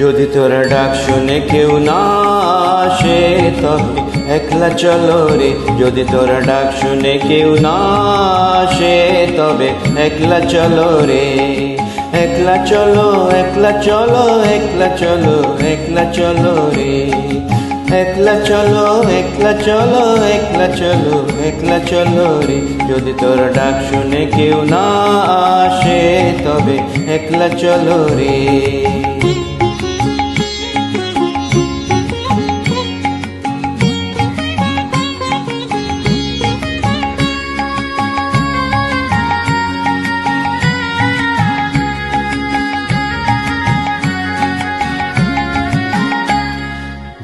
যদি তোরা ডাক শুনে কেউ না আসে তবে একলা চলো রে। যদি তোরা ডাক শুনে কেউ না আসে তবে একলা চলো রে। একলা চলো, একলা চলো, একলা চলো, একলা চলো রে। একলা চলো, একলা চলো, একলা চলো, একলা চলো রে। যদি তোর ডাক শুনে কেউ না আসে তবে একলা চলো রে।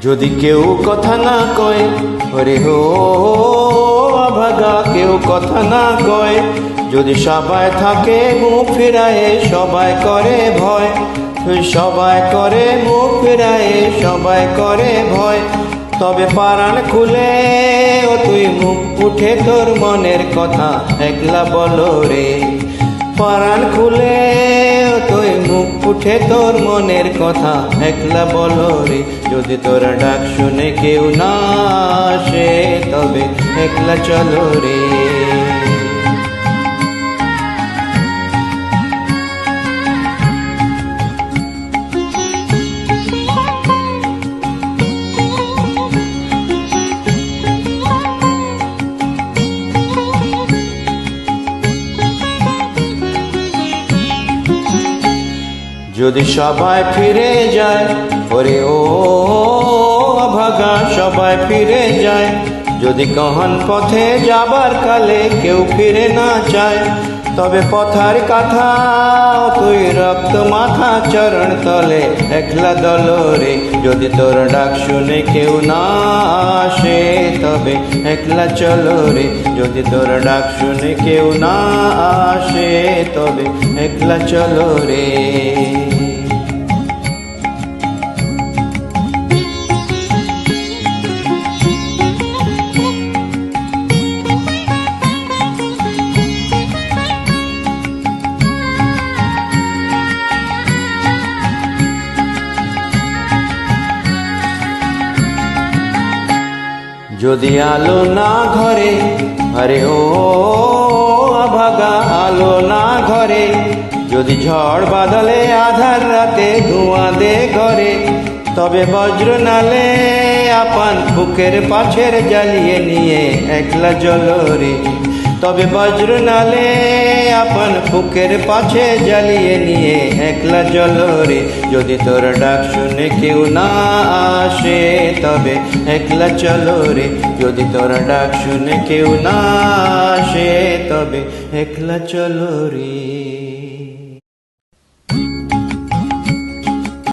যদি কেউ কথা না কয়, ওরে হো অভাগা, কেউ কথা না কয়, যদি সবাই থাকে মুখ ফিরায়ে সবাই করে ভয়, সবাই করে মুখ ফিরায়ে সবাই করে ভয়, তবে পারান খুলে ও তুই মুখ উঠে তোর মনের কথা একলা বলো রে। পারান খুলে ও তুই মুখ উঠে তোর মনের কথা একলা বলো রে। যদি তোরা ডাক শুনে কেউ না আসে তবে একলা চলো রে। যদি সবাই ফিরে যায়, ওরে ও অভাগা সবাই ফিরে যায়, যদি কহন পথে যাবার কালে কেউ ফিরে না চায়, তবে পথার কথা তুই রক্ত মাথা চরণ তলে একলা দল রে। যদি তোর ডাক শুনে কেউ না আসে তবে একলা চলো রে। যদি তোর ডাক শুনে কেউ না আসে তবে একলা চলো রে। যদি আলো না ঘরে, আরে ও অভাগা আলো না ঘরে, যদি ঝড় বাদলে আধার রাতে ধোঁয়া দে ঘরে, তবে বজ্র নালে আপান বুকের পাছের জ্বালিয়ে নিয়ে একলা জ্বলো রে। তবে বজ্র নালে আপন বুকের পাছে জ্বালিয়ে নিয়ে একলা জ্বলো রে। যদি তোর ডাক শুনে কেউ না আসে তবে একলা চলো রে। যদি তোর ডাক শুনে কেউ না আসে তবে একলা চলো রে।